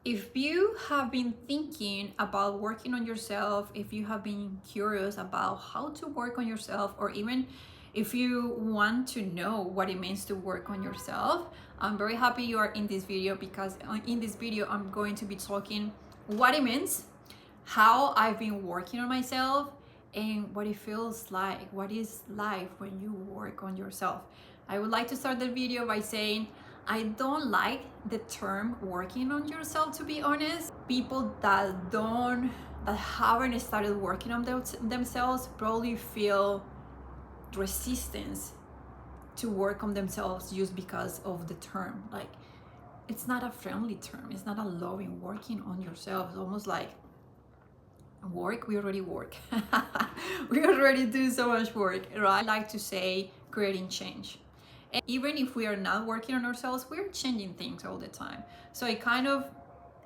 If you have been thinking about working on yourself, if you have been curious about how to work on yourself, or even if you want to know what it means to work on yourself, I'm very happy you are in this video, because in this video I'm going to be talking what it means, how I've been working on myself, and what it feels like, what is life when you work on yourself. I would like to start the video by saying I don't like the term working on yourself, to be honest. People that haven't started working on themselves probably feel resistance to work on themselves just because of the term. Like, it's not a friendly term, it's not a loving. Working on yourself, it's almost like work, we already work. We already do so much work, right? I like to say creating change. And even if we are not working on ourselves, we're changing things all the time. So it kind of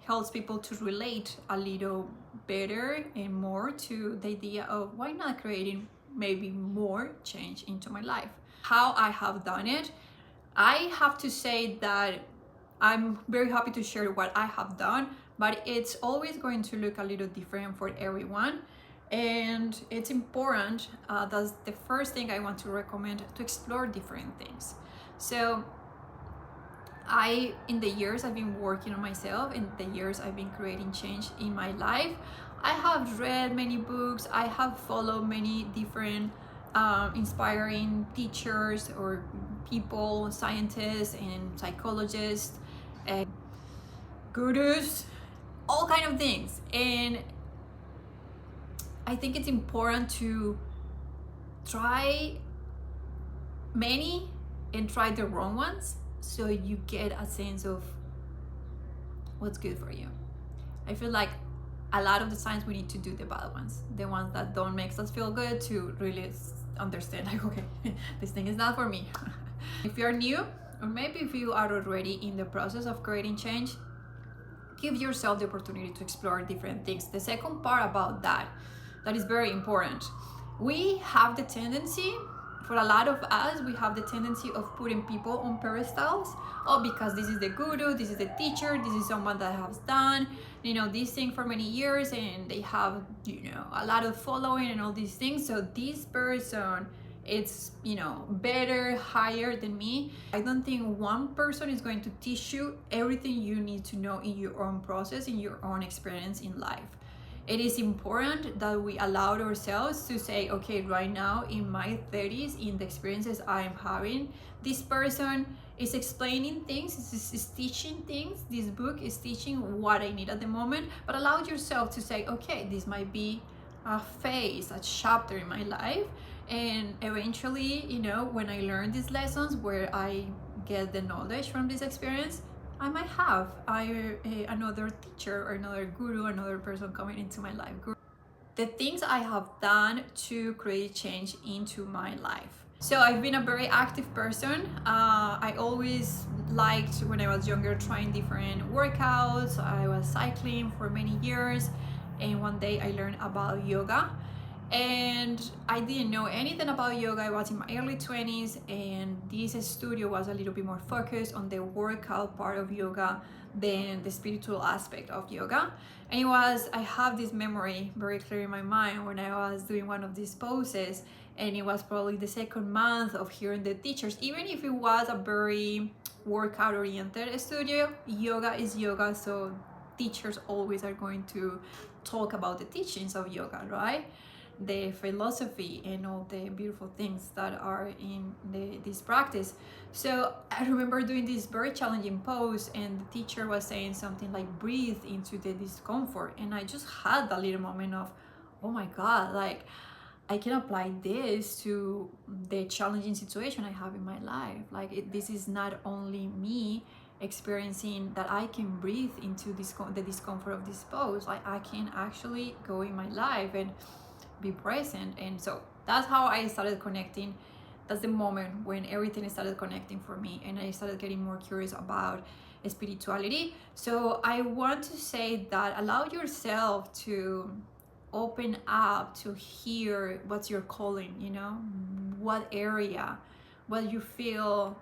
helps people to relate a little better and more to the idea of why not creating maybe more change into my life. How I have done it, I have to say that I'm very happy to share what I have done, but it's always going to look a little different for everyone. And it's important, that's the first thing I want to recommend, to explore different things. So in the years I've been working on myself, in the years I've been creating change in my life, I have read many books, I have followed many different inspiring teachers or people, scientists and psychologists, and gurus, all kind of things. And I think it's important to try many and try the wrong ones, so you get a sense of what's good for you. I feel like a lot of the times we need to do the bad ones, the ones that don't make us feel good, to really understand, like, okay, this thing is not for me. If you're new, or maybe if you are already in the process of creating change, give yourself the opportunity to explore different things. The second part about that is very important. We have the tendency, for a lot of us, we have the tendency of putting people on pedestals. Oh, because this is the guru, this is the teacher, this is someone that has done, this thing for many years, and they have, a lot of following and all these things. So this person, it's better, higher than me. I don't think one person is going to teach you everything you need to know in your own process, in your own experience in life. It is important that we allow ourselves to say, okay, right now in my 30s, in the experiences I'm having, this person is explaining things, is teaching things, this book is teaching what I need at the moment. But allow yourself to say, okay, this might be a phase, a chapter in my life, and eventually, when I learn these lessons, where I get the knowledge from this experience, I might have another teacher or another guru, another person coming into my life. The things I have done to create change into my life. So I've been a very active person. I always liked, when I was younger, trying different workouts. I was cycling for many years, and one day I learned about yoga. And I didn't know anything about yoga. I was in my early 20s, and this studio was a little bit more focused on the workout part of yoga than the spiritual aspect of yoga. And I have this memory very clear in my mind when I was doing one of these poses, and it was probably the second month of hearing the teachers. Even if it was a very workout oriented studio, yoga is yoga, so teachers always are going to talk about the teachings of yoga, right? The philosophy and all the beautiful things that are in this practice. So I remember doing this very challenging pose, and the teacher was saying something like, breathe into the discomfort. And I just had that little moment of, oh my God, like, I can apply this to the challenging situation I have in my life. Like, this is not only me experiencing that I can breathe into the discomfort of this pose. Like, I can actually go in my life and be present. And so that's how I started connecting. That's the moment when everything started connecting for me, and I started getting more curious about spirituality. So I want to say that allow yourself to open up to hear what's your calling, what area, what you feel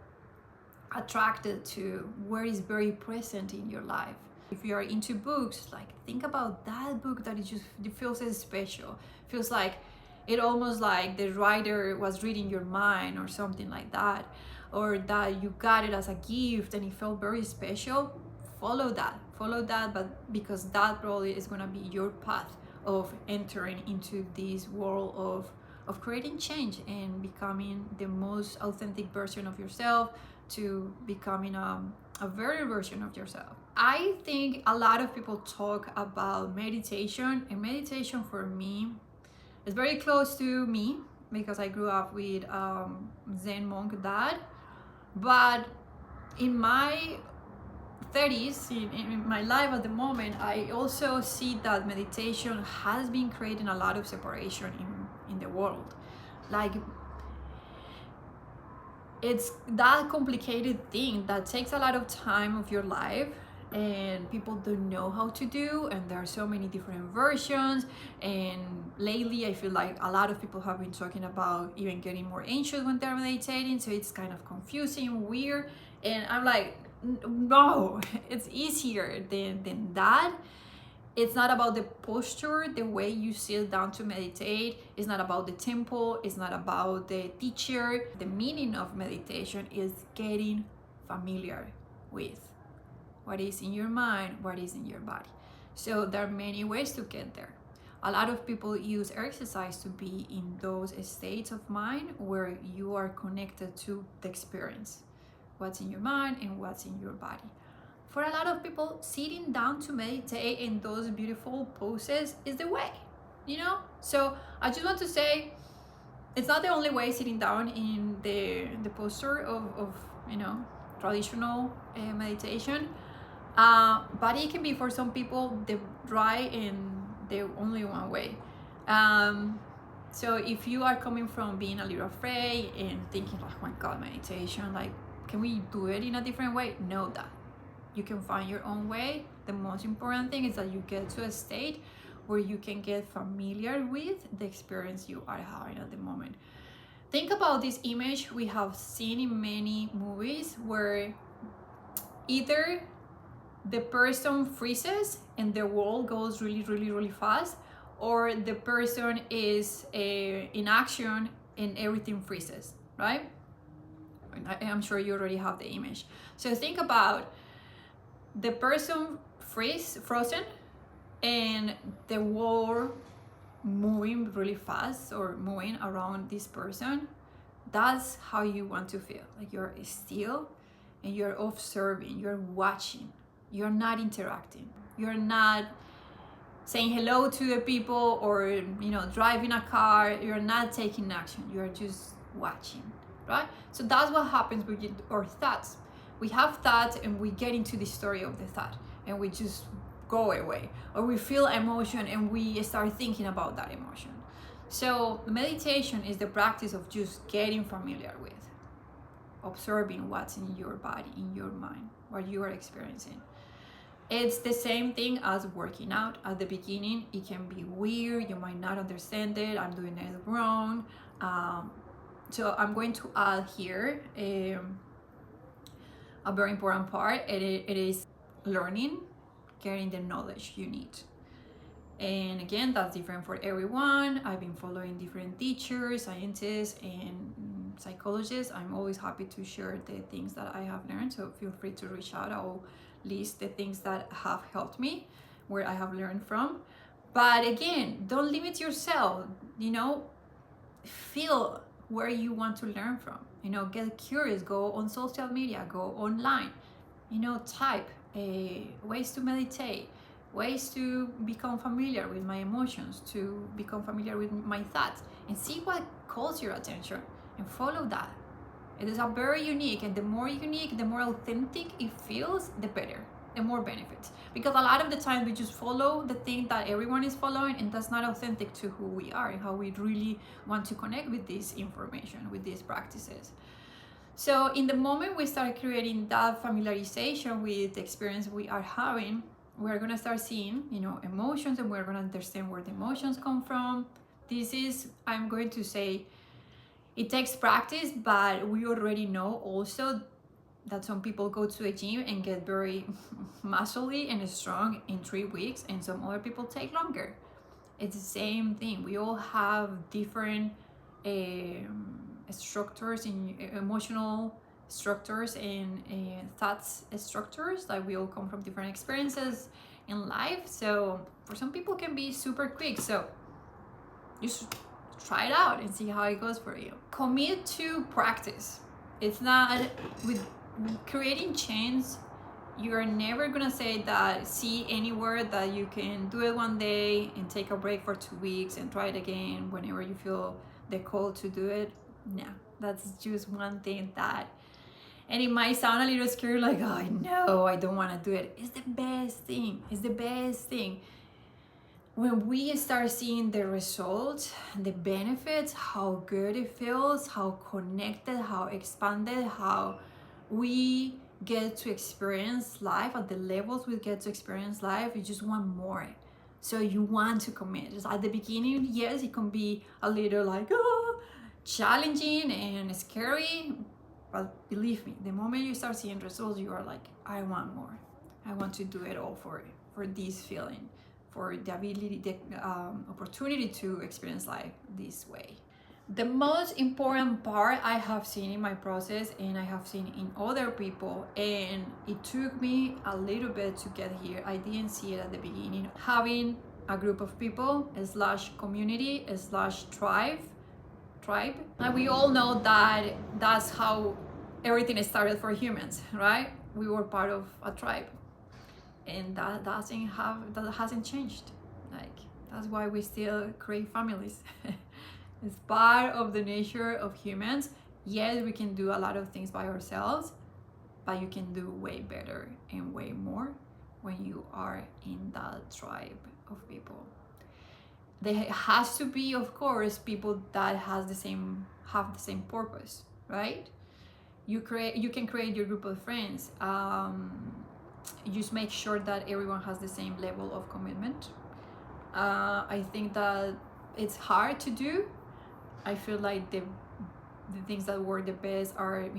attracted to, where is very present in your life. If you are into books, like think about that book that it feels so special. Feels like it almost like the writer was reading your mind or something like that, or that you got it as a gift and it felt very special. Follow that, but because that probably is going to be your path of entering into this world of creating change and becoming the most authentic version of yourself, to becoming a very version of yourself. I think a lot of people talk about meditation, and meditation for me is very close to me because I grew up with Zen monk dad. But in my 30s, in my life at the moment, I also see that meditation has been creating a lot of separation in the world. Like, it's that complicated thing that takes a lot of time of your life, and people don't know how to do, and there are so many different versions. And lately I feel like a lot of people have been talking about even getting more anxious when they're meditating, so it's kind of confusing, weird, and I'm like, no, it's easier than that. It's not about the posture, the way you sit down to meditate. It's not about the tempo. It's not about the teacher. The meaning of meditation is getting familiar with what is in your mind, what is in your body. So there are many ways to get there. A lot of people use exercise to be in those states of mind where you are connected to the experience, what's in your mind and what's in your body. For a lot of people, sitting down to meditate in those beautiful poses is the way, So I just want to say, it's not the only way, sitting down in the posture of traditional meditation. But it can be, for some people, the right and the only one way. So if you are coming from being a little afraid and thinking, like, oh my God, meditation, like, can we do it in a different way? Know that you can find your own way. The most important thing is that you get to a state where you can get familiar with the experience you are having at the moment. Think about this image we have seen in many movies, where either the person freezes and the world goes really, really, really fast, or the person is in action and everything freezes, right? I'm sure you already have the image. So think about the person frozen and the world moving really fast or moving around this person. That's how you want to feel. Like, you're still and you're observing, you're watching, you're not interacting, you're not saying hello to the people or driving a car. You're not taking action, you're just watching, right? So that's what happens with our thoughts. We have thoughts and we get into the story of the thought and we just go away, or we feel emotion and we start thinking about that emotion. So meditation is the practice of just getting familiar with, observing what's in your body, in your mind, what you are experiencing. It's the same thing as working out. At the beginning, it can be weird. You might not understand it. I'm doing it wrong. So I'm going to add here a very important part. It is learning, getting the knowledge you need. And again, that's different for everyone. I've been following different teachers, scientists, and psychologists. I'm always happy to share the things that I have learned, so feel free to reach out. I'll list the things that have helped me, where I have learned from. But again, don't limit yourself. Feel where you want to learn from. Get curious. Go on social media. Go online. Type ways to meditate, ways to become familiar with my emotions, to become familiar with my thoughts, and see what calls your attention and follow that. It is a very unique, and the more unique, the more authentic it feels, the better, the more benefits. Because a lot of the time we just follow the thing that everyone is following, and that's not authentic to who we are and how we really want to connect with this information, with these practices. So in the moment we start creating that familiarization with the experience we are having, we're going to start seeing, emotions, and we're going to understand where the emotions come from. This is, I'm going to say, it takes practice, but we already know also that some people go to a gym and get very muscly and strong in 3 weeks, and some other people take longer. It's the same thing. We all have different structures in emotional structures and thoughts structures. Like we all come from different experiences in life. So for some people, it can be super quick. So just try it out and see how it goes for you. Commit to practice. It's not with creating change. You're never gonna say that, see anywhere that you can do it one day and take a break for 2 weeks and try it again whenever you feel the call to do it. No, that's just one thing that, and it might sound a little scary, like, oh no, I don't want to do it. It's the best thing. It's the best thing. When we start seeing the results, the benefits, how good it feels, how connected, how expanded, how we get to experience life at the levels we get to experience life, you just want more. So you want to commit. Just at the beginning, yes, it can be a little like, oh, challenging and scary, but believe me, the moment you start seeing results, you are like, I want more. I want to do it all for this feeling, for the ability, the opportunity to experience life this way. The most important part I have seen in my process, and I have seen in other people, and it took me a little bit to get here. I didn't see it at the beginning. Having a group of people / community / tribe. And we all know that that's how everything started for humans, right? We were part of a tribe, and that hasn't changed. Like, that's why we still create families. It's part of the nature of humans. Yes, we can do a lot of things by ourselves, but you can do way better and way more when you are in that tribe of people. There has to be, of course, people that have the same purpose, right? You can create your group of friends. Just make sure that everyone has the same level of commitment. I think that it's hard to do. I feel like the things that work the best are,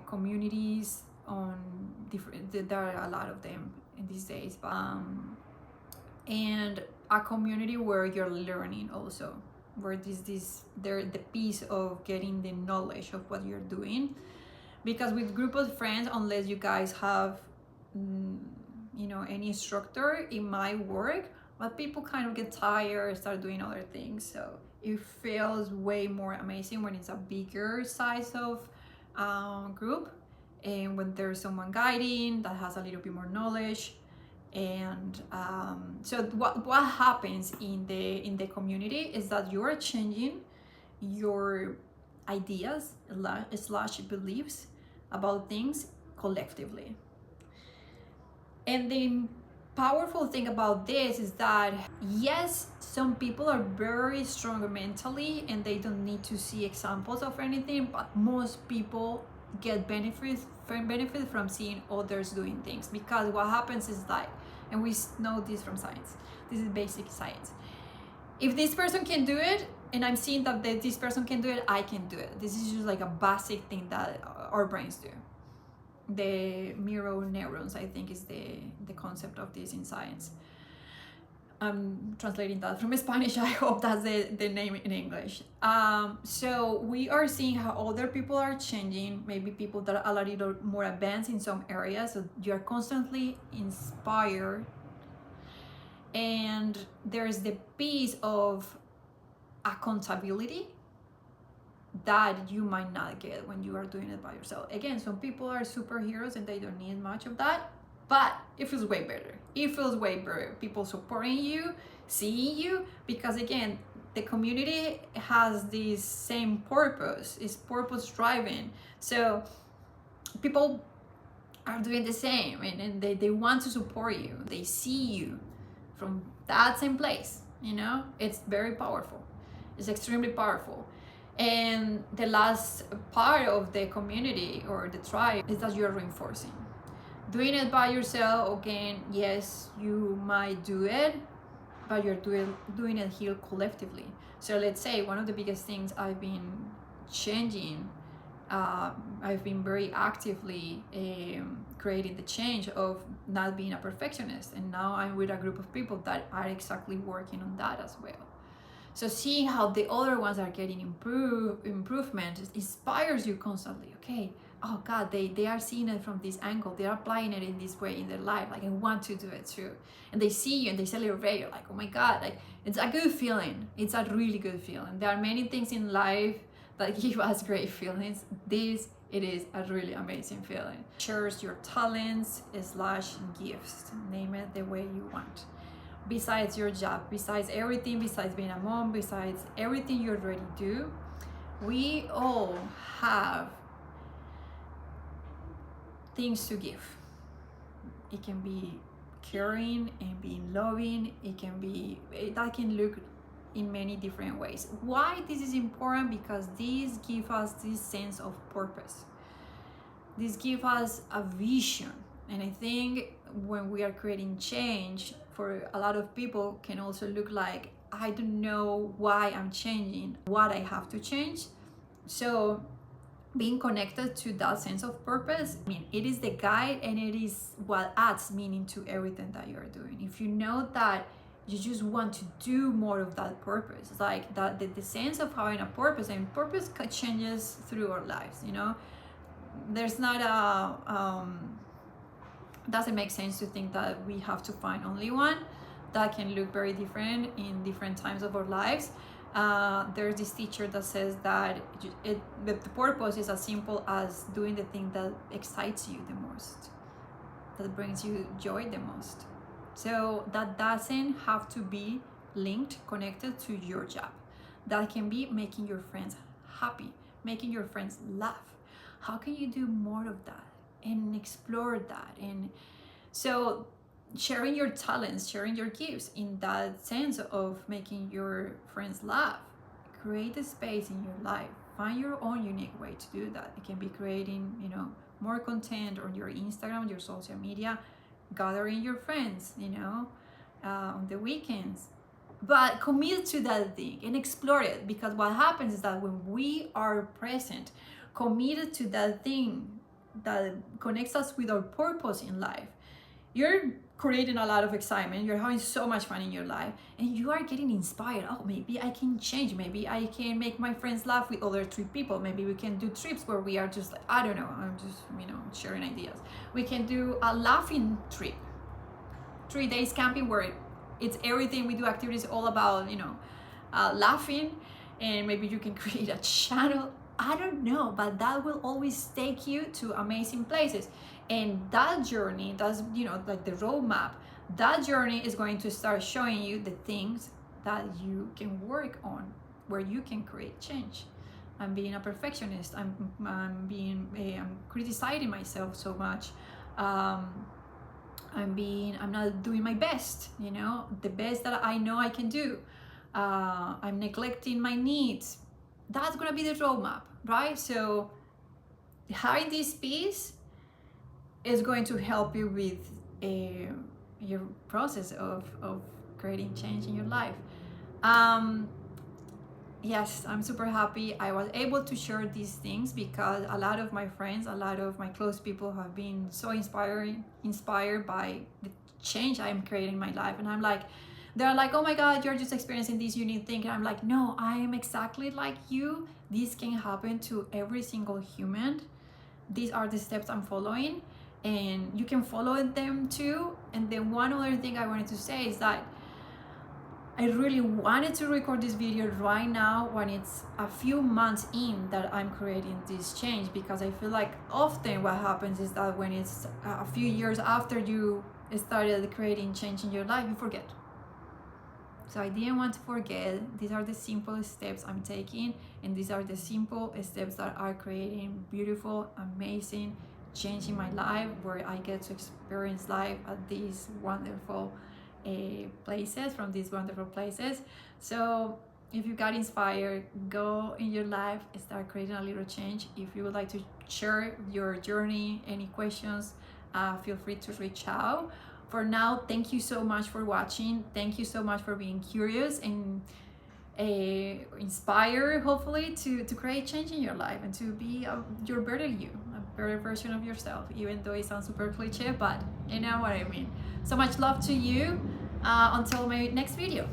communities on different. There are a lot of them in these days, and a community where you're learning also, where they're the piece of getting the knowledge of what you're doing. Because with group of friends, unless you guys have any structure, it might work, but people kind of get tired, start doing other things. So it feels way more amazing when it's a bigger size of group, and when there's someone guiding that has a little bit more knowledge. And so what happens in the community is that you are changing your ideas / beliefs about things collectively. And the powerful thing about this is that, yes, some people are very strong mentally and they don't need to see examples of anything, but most people get benefit from seeing others doing things. Because what happens is that, and we know this from science, this is basic science, if this person can do it and I'm seeing that this person can do it, I can do it. This is just like a basic thing that our brains do. The mirror neurons, I think, is the concept of this in science. I'm translating that from Spanish. I hope that's the name in English. So we are seeing how other people are changing, maybe people that are a little more advanced in some areas. So you're constantly inspired. And there's the piece of accountability that you might not get when you are doing it by yourself. Again, some people are superheroes and they don't need much of that, but it feels way better. It feels way better. People supporting you, seeing you, because again, the community has this same purpose. It's purpose driven. So people are doing the same, and they want to support you. They see you from that same place. It's very powerful. It's extremely powerful. And the last part of the community or the tribe is that you're reinforcing. Doing it by yourself, again, yes, you might do it, but you're doing it here collectively. So let's say one of the biggest things I've been changing I've been very actively creating the change of not being a perfectionist, and now I'm with a group of people that are exactly working on that as well. So seeing how the other ones are getting improvement inspires you constantly. Okay, oh God, they are seeing it from this angle, they are applying it in this way in their life, like I want to do it too. And they see you and they celebrate, you're like, oh my God, like it's a good feeling. It's a really good feeling. There are many things in life that give us great feelings. It is a really amazing feeling. Shares your talents / gifts, name it the way you want. Besides your job, besides everything, besides being a mom, besides everything you already do, we all have things to give. It can be caring and being loving. That can look in many different ways. Why this is important? Because these give us this sense of purpose. This give us a vision. And I think when we are creating change, for a lot of people can also look like, I don't know why I'm changing, what I have to change. So being connected to that sense of purpose, I mean, it is the guide and it is what adds meaning to everything that you're doing. If you know that you just want to do more of that purpose, like that, the sense of having a purpose, and purpose changes through our lives, you know. There's not a doesn't make sense to think that we have to find only one. That can look very different in different times of our lives. There's this teacher that says that the purpose is as simple as doing the thing that excites you the most, that brings you joy the most. So that doesn't have to be linked, connected to your job. That can be making your friends happy, making your friends laugh. How can you do more of that and explore that? And so sharing your talents, sharing your gifts in that sense of making your friends laugh, create a space in your life. Find your own unique way to do that. It can be creating, you know, more content on your Instagram, your social media, gathering your friends, you know, on the weekends. But commit to that thing and explore it, because what happens is that when we are present, committed to that thing that connects us with our purpose in life, you're creating a lot of excitement, you're having so much fun in your life, and you are getting inspired. Oh, maybe I can change, maybe I can make my friends laugh with other 3 people, maybe we can do trips where we are just like, I don't know, I'm just, you know, sharing ideas. We can do a laughing trip, 3 days camping, where it's everything we do, activities all about, you know, laughing. And maybe you can create a channel, I don't know, but that will always take you to amazing places. And that journey, that's, you know, like the roadmap, that journey is going to start showing you the things that you can work on, where you can create change. I'm being a perfectionist, I'm criticizing myself so much, I'm not doing my best, you know, the best that I know I can do. I'm neglecting my needs. That's gonna be the roadmap, right? So having this piece is going to help you with your process of creating change in your life. Yes, I'm super happy I was able to share these things, because a lot of my friends, a lot of my close people have been so inspired by the change I'm creating in my life. And I'm like, they're like, oh my God, you're just experiencing this unique thing. And I'm like, no, I am exactly like you. This can happen to every single human. These are the steps I'm following, and you can follow them too. And then one other thing I wanted to say is that I really wanted to record this video right now, when it's a few months in that I'm creating this change, because I feel like often what happens is that when it's a few years after you started creating change in your life, you forget. So I didn't want to forget. These are the simple steps I'm taking, and these are the simple steps that are creating beautiful, amazing change in my life, where I get to experience life at these wonderful places, from these wonderful places. So if you got inspired, go in your life and start creating a little change. If you would like to share your journey, any questions, feel free to reach out. For now, thank you so much for watching. Thank you so much for being curious and inspire, hopefully, to create change in your life and to be your better you, a better version of yourself, even though it sounds super cliche, but you know what I mean. So much love to you. Until my next video.